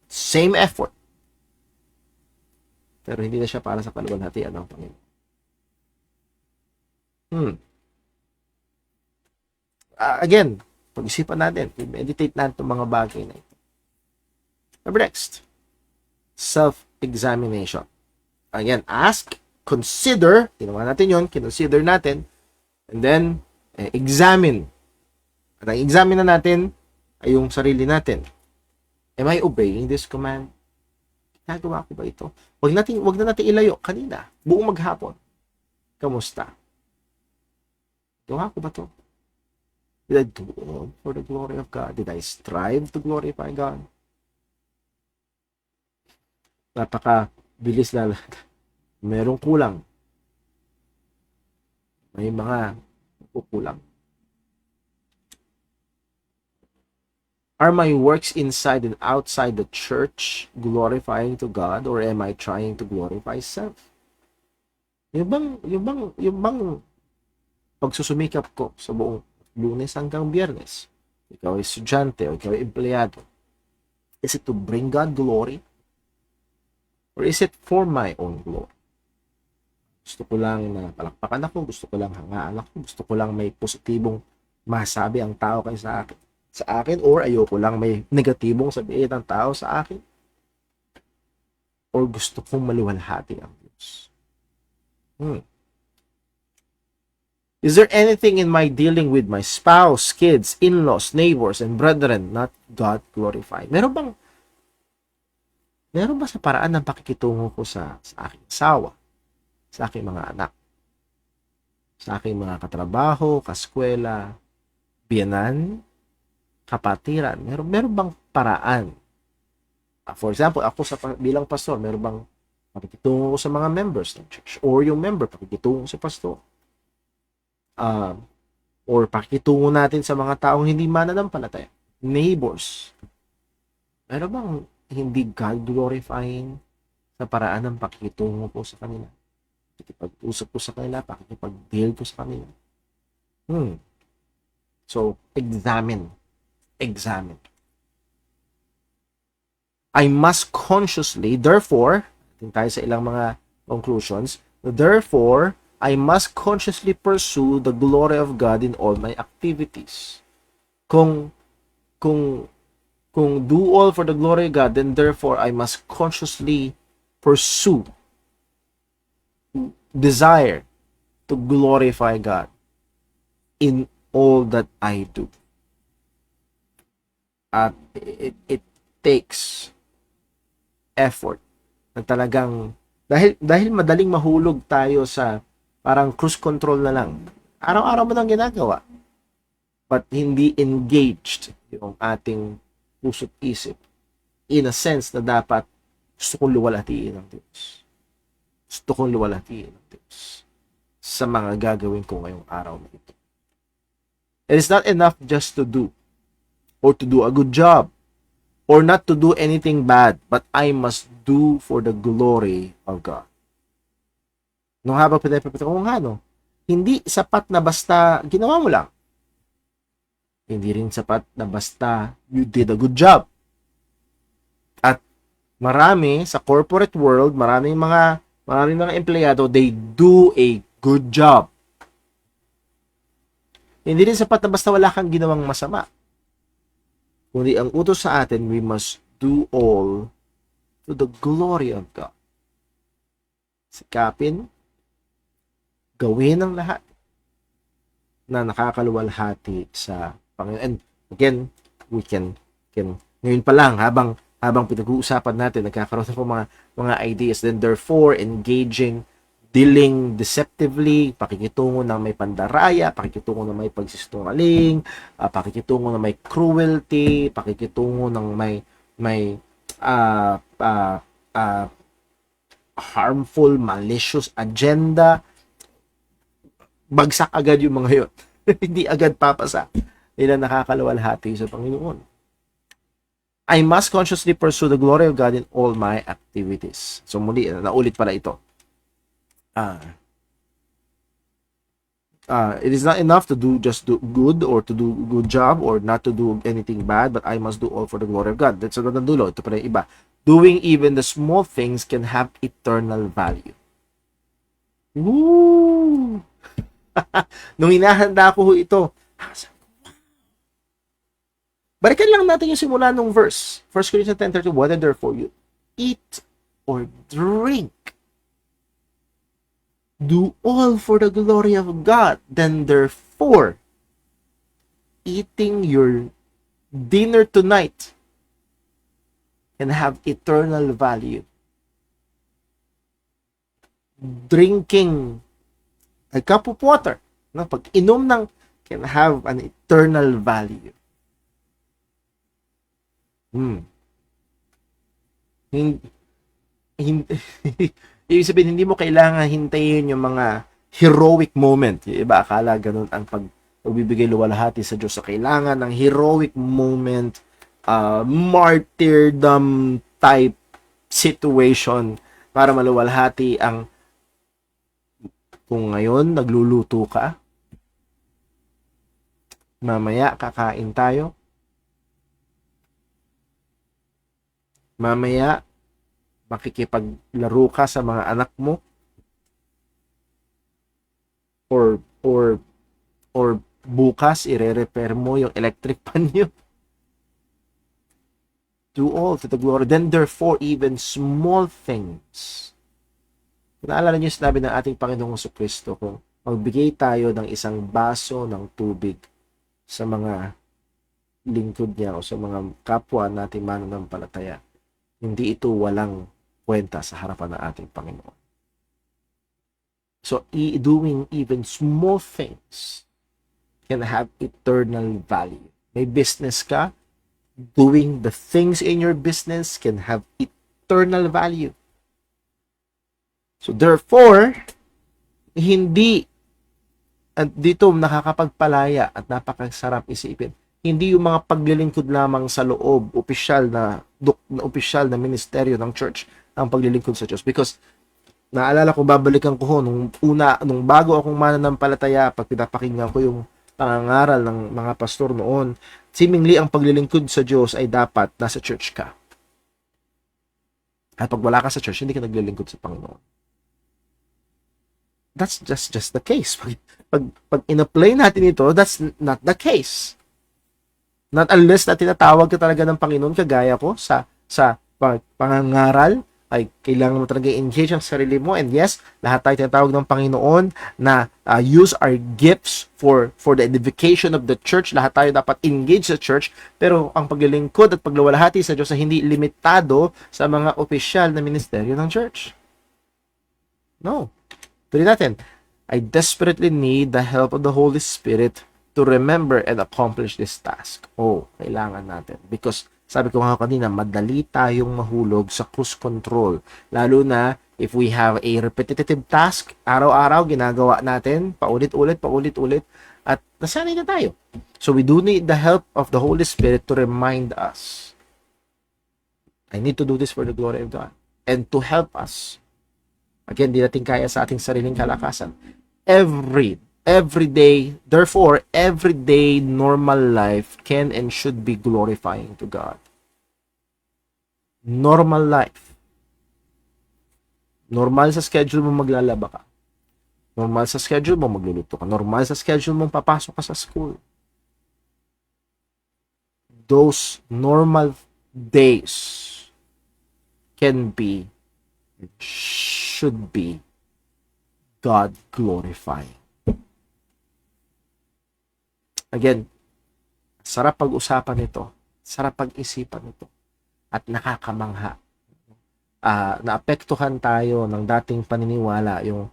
Same effort. Pero hindi na siya para sa kaluwalhatian ng Panginoon. Again, pag-isipan natin, meditate natin itong mga bagay na ito. Number next, self-examination. Again, ask, consider, tinawa natin yun, consider natin, and then, examine. At ang examine na natin ay yung sarili natin. Am I obeying this command? Nagawa ko ba ito? Wag na natin ilayo kanina, buong maghapon. Kamusta? Gawa ko ba ito? Did I do all for the glory of God? Did I strive to glorify God? Napaka-bilis na. Merong kulang. May mga kukulang. Are my works inside and outside the church glorifying to God, or am I trying to glorify self? Yung bang pagsusumikap ko sa buong Lunes hanggang Biyernes, ikaw ay estudyante o ikaw ay empleyado, is it to bring God glory? Or is it for my own glory? Gusto ko lang na palakpakan ako, gusto ko lang hangaan ako, gusto ko lang may positibong masabi ang tao kayo sa akin, or ayoko lang may negatibong sabihin ng tao sa akin, or gusto kong maluwalhati ang Diyos. Is there anything in my dealing with my spouse, kids, in-laws, neighbors, and brethren not God glorified? Meron ba sa paraan ng pakikitungo ko sa aking asawa, sa aking mga anak, sa aking mga katrabaho, kaskwela, biyanan, kapatiran? Meron bang paraan? For example, ako bilang pastor, meron bang pakikitungo ko sa mga members ng church, or yung member pakikitungo sa pastor? Or pakikitungo natin sa mga taong hindi mananampalataya, neighbors. Meron bang hindi God glorifying sa paraan ng pakikitungo ko sa kanila? Pakikipag-usap ko sa kanila, pakikipag-deal ko sa kanila. So, examine. I must consciously, therefore, tayo sa ilang mga conclusions, therefore, I must consciously pursue the glory of God in all my activities. Kung do all for the glory of God, then therefore I must consciously pursue, desire to glorify God in all that I do. At it takes effort na talagang, dahil madaling mahulog tayo sa parang cruise control na lang. Araw-araw mo nang ginagawa. But hindi engaged yung ating puso't isip. In a sense na dapat gusto kong luwalhatiin ng Diyos. Gusto kong luwalhatiin ng Diyos sa mga gagawin ko ngayong araw na ito. It is not enough just to do or to do a good job. or not to do anything bad, but I must do for the glory of God. Nung habang pinapapita ko nga, no? Hindi sapat na basta ginawa mo lang. Hindi rin sapat na basta you did a good job. At marami sa corporate world, maraming mga empleyado, they do a good job. Hindi rin sapat na basta wala kang ginawang masama. Kundi ang utos sa atin, we must do all to the glory of God. Sikapin, gawin ang lahat na nakakaluwalhati sa Panginoon. And again, we can ngayon pa lang, habang pinag-uusapan natin, nagkakaroon ng mga ideas, then therefore, engaging, dealing deceptively, pakikitungo ng may pandaraya, pakikitungo ng may pagsisinungaling, pakikitungo ng may cruelty, pakikitungo ng may harmful, malicious agenda. Bagsak agad yung mga yun. Hindi agad papasa. Nila nakakaluwalhati sa Panginoon. I must consciously pursue the glory of God in all my activities. So muli, naulit pala ito. It is not enough to do good or to do good job or not to do anything bad, but I must do all for the glory of God. That's another dulo. Ito pala yung iba. Doing even the small things can have eternal value. Woo! Nung hinahanda ko ito, balikan lang natin yung simula nung verse. 1 Corinthians 10:32, whether therefore you eat or drink, do all for the glory of God. Then therefore, eating your dinner tonight can have eternal value. Drinking a cup of water, no, pag inom ng, can have an eternal value. Ibig sabihin, hindi mo kailangan hintayin yung mga heroic moment. Yung iba akala ganun ang pagbibigay luwalhati sa Diyos. So, kailangan ng heroic moment, martyrdom type situation para maluwalhati ang, kung ngayon nagluluto ka, mamaya kakain tayo, mamaya makikipaglaro ka sa mga anak mo, or bukas ire-repair mo yung electric pan nyo. Do all to the glory. Then therefore, even small things. Kung naalala niyo sinabi ng ating Panginoong Jesucristo, kung magbigay tayo ng isang baso ng tubig sa mga lingkod niya o sa mga kapwa nating mananampalataya, hindi ito walang kwenta sa harapan ng ating Panginoon. So, doing even small things can have eternal value. May business ka, doing the things in your business can have eternal value. So, therefore, hindi, at dito nakakapagpalaya at napakasarap isipin, hindi yung mga paglilingkod lamang sa loob, opisyal na ministeryo ng church ang paglilingkod sa Diyos. Because, naalala ko, babalikan ko nung bago akong mananampalataya, pag pinapakinggan ko yung pangangaral ng mga pastor noon, seemingly ang paglilingkod sa Diyos ay dapat nasa church ka. At pag wala ka sa church, hindi ka naglilingkod sa Panginoon. That's just the case. Pag in-apply natin ito, that's not the case. Not unless na tinatawag ka talaga ng Panginoon, kagaya ko sa pangangaral, ay kailangan mo talaga engage ang sarili mo. And yes, lahat tayo tinatawag ng Panginoon na use our gifts for the edification of the church. Lahat tayo dapat engage sa church. Pero ang paglilingkod at pagluwalhati sa Diyos ay hindi limitado sa mga opisyal na ministeryo ng church. No. Tuloy natin. I desperately need the help of the Holy Spirit to remember and accomplish this task. Kailangan natin. Because, sabi ko nga kanina, madali tayong mahulog sa cruise control. Lalo na if we have a repetitive task, araw-araw ginagawa natin, paulit-ulit, at nasanay na tayo. So, we do need the help of the Holy Spirit to remind us I need to do this for the glory of God. And to help us, again, di natin kaya sa ating sariling kalakasan. Every day, therefore, everyday normal life can and should be glorifying to God. Normal life. Normal sa schedule mo maglalaba ka. Normal sa schedule mo magluluto ka. Normal sa schedule mo papasok ka sa school. Those normal days can be, should be God glorifying. Again, sarap pag-usapan ito, sarap pag-isipan ito, at nakakamangha. Naapektuhan tayo ng dating paniniwala, yung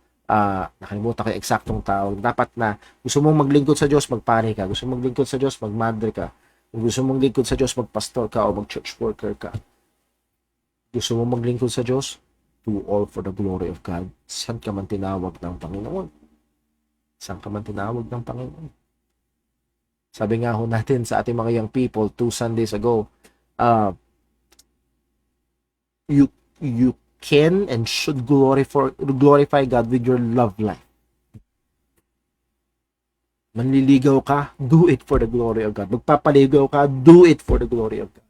nakalimutan ko yung eksaktong tawag. Dapat na gusto mong maglingkod sa Diyos, magpare ka. Gusto mong maglingkod sa Diyos, magmadre ka. Kung gusto mong maglingkod sa Diyos, magpastor ka o mag-church worker ka. Gusto mong maglingkod sa Diyos, do all for the glory of God. Saan ka man tinawag ng Panginoon? Saan ka man tinawag ng Panginoon? Sabi nga ho natin sa ating mga young people 2 Sundays ago, you can and should glorify God with your love life. Manliligaw ka, do it for the glory of God. Magpapaligaw ka, do it for the glory of God.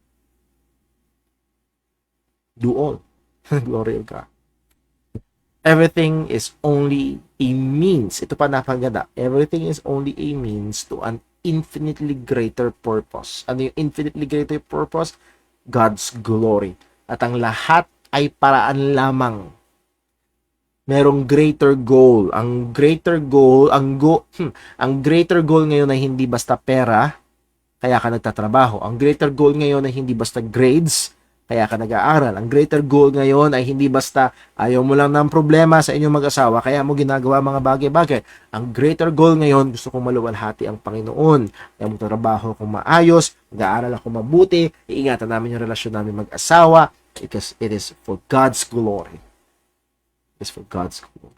Do all for the glory of God. Everything is only a means. Ito pa napaganda. Everything is only a means to an infinitely greater purpose. Ano yung infinitely greater purpose? God's glory. At ang lahat ay paraan lamang. Merong greater goal. Ang greater goal ngayon ay hindi basta pera, kaya ka nagtatrabaho. Ang greater goal ngayon ay hindi basta grades, kaya ka nag-aaral. Ang greater goal ngayon ay hindi basta ayaw mo lang ng problema sa inyong mag-asawa, kaya mo ginagawa mga bagay-bagay. Ang greater goal ngayon, gusto kong maluwalhati ang Panginoon. Kaya magtatrabaho akong maayos, mag-aaral ako mabuti, iingatan namin yung relasyon namin mag-asawa, because it is for God's glory. It is for God's glory.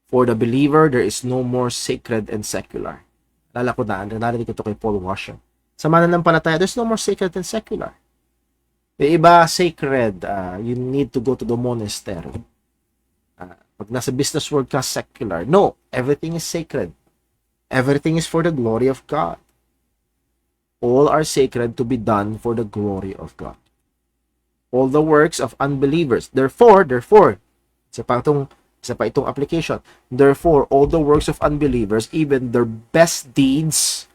For the believer, there is no more sacred and secular. Alala ko na, narinig ko ito kay Paul Washer. Sa mananampalataya, there's no more sacred and secular. Yung iba, sacred, you need to go to the monastery. Pag nasa business world ka, secular. No, everything is sacred. Everything is for the glory of God. All are sacred to be done for the glory of God. All the works of unbelievers. Therefore, isa pa itong application. Therefore, all the works of unbelievers, even their best deeds,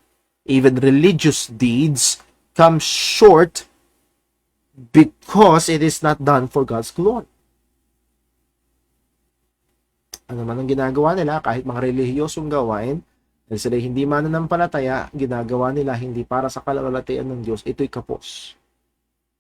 even religious deeds, come short because it is not done for God's glory. Ano man ang ginagawa nila, kahit mga relihiyosong gawain, dahil sila hindi mananampalataya, ginagawa nila hindi para sa kalwalhatian ng Diyos, ito'y kapos.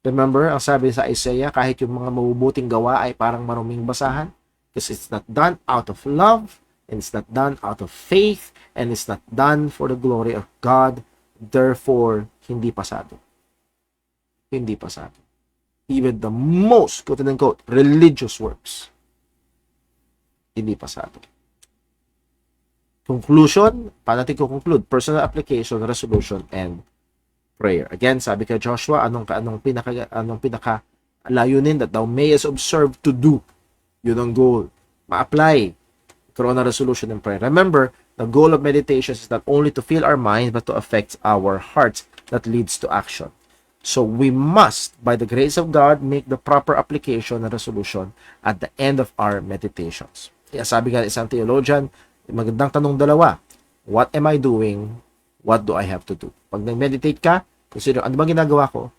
Remember, ang sabi sa Isaiah, kahit yung mga mabubuting gawa ay parang maruming basahan, because it's not done out of love, and it's not done out of faith, and it's not done for the glory of God. Therefore, hindi pasado. Hindi pasado. Even the most, quote-unquote, religious works, hindi pasado. Conclusion, paano natin conclude? Personal application, resolution, and prayer. Again, sabi kay Joshua, anong pinaka layunin that thou mayest observe to do? Yun ang goal. Ma-apply. Karoon na resolution and prayer. Remember, the goal of meditation is not only to fill our minds, but to affect our hearts. That leads to action. So we must, by the grace of God, make the proper application and resolution at the end of our meditations. Kaya sabi nga isang theologian, magandang tanong dalawa. What am I doing? What do I have to do? Pag nag-meditate ka, consider, ano ba ginagawa ko?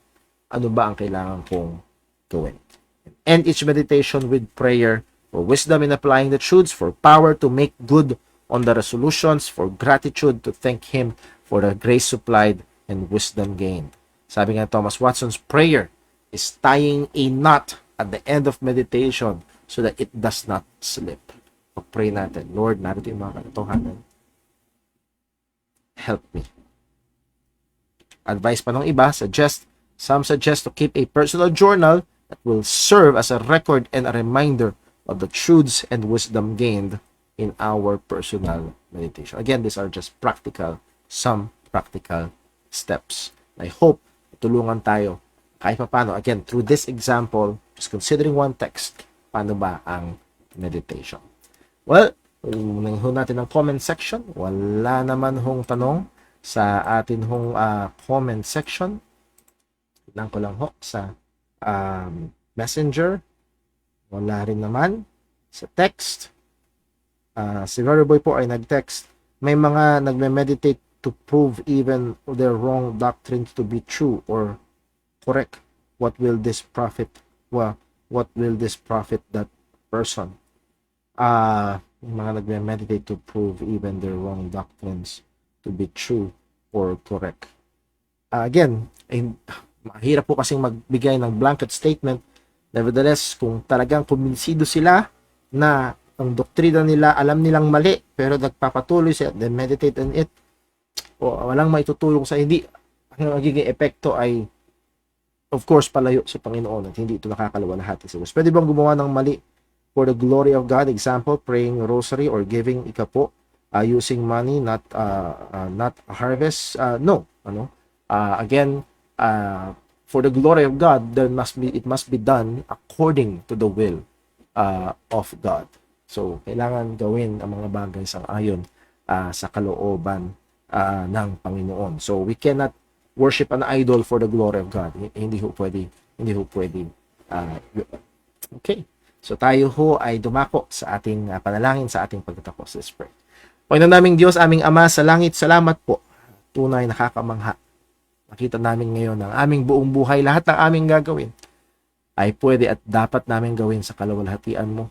Ano ba ang kailangan kong gawin? End each meditation with prayer for wisdom in applying the truths, for power to make good on the resolutions, for gratitude to thank Him for the grace supplied and wisdom gained. Sabi nga Thomas Watson's prayer is tying a knot at the end of meditation so that it does not slip. Pag-pray natin, Lord, narito yung mga katotohanan. Help me. Advice pa ng iba, some suggest to keep a personal journal that will serve as a record and a reminder of the truths and wisdom gained in our personal meditation. Again, these are just some practical steps. I hope tulungan tayo kahit pa paano. Again, through this example, just considering one text, paano ba ang meditation? Well, unahin ho natin ang comment section. Wala naman hong tanong sa atin hong comment section. Tignan ko lang ho sa messenger. Wala rin naman sa text. Si Rory Boy po ay nag-text. May mga nagme-meditate to prove even their wrong doctrines to be true or correct. What will this profit that person? Mga nagme-meditate to prove even their wrong doctrines to be true or correct. Again, mahirap po kasing magbigay ng blanket statement. Nevertheless, kung talagang kumbinsido sila na ang doktrina nila, alam nilang mali, pero nagpapatuloy sila, then meditate on it, o walang maitutulong sa hindi, ang magiging epekto ay, of course, palayo sa Panginoon at hindi ito nakakaluwalhati sa Diyos. Pwede bang gumawa ng mali for the glory of God? Example, praying rosary or giving ikapo, using money, not harvest? No. Again, for the glory of God, it must be done according to the will of God. So, kailangan gawin ang mga bagay sang-ayon sa kalooban ng Panginoon. So, we cannot worship an idol for the glory of God. Hindi ho pwede. Okay. So, tayo ho ay dumako sa ating panalangin, sa ating pagtatapos. Let's pray. Panginoon naming Diyos, aming Ama sa langit, salamat po. Tunay nakakamangha. Nakita namin ngayon ang aming buong buhay, lahat ng aming gagawin ay pwede at dapat namin gawin sa kaluwalhatian mo.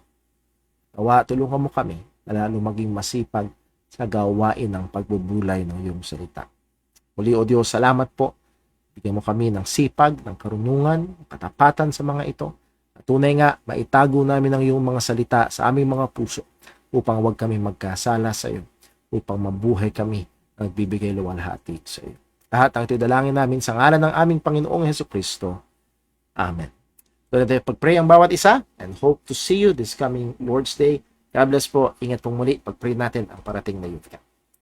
Nawa, tulungan mo kami na lalo maging masipag sa gawain ng pagbubulay ng iyong salita. Muli, O Diyos, salamat po. Bigyan mo kami ng sipag, ng karunungan, katapatan sa mga ito. At tunay nga, maitago namin ang iyong mga salita sa aming mga puso upang huwag kami magkasala sa iyo, upang mabuhay kami at bibigay luwalhati sa iyo. Lahat ang tidalangin namin sa ngalan ng aming Panginoong Hesukristo. Amen. So, natin pag-pray ang bawat isa and hope to see you this coming Lord's Day. God bless po. Ingat pong muli. Pag-pray natin ang parating na youth camp.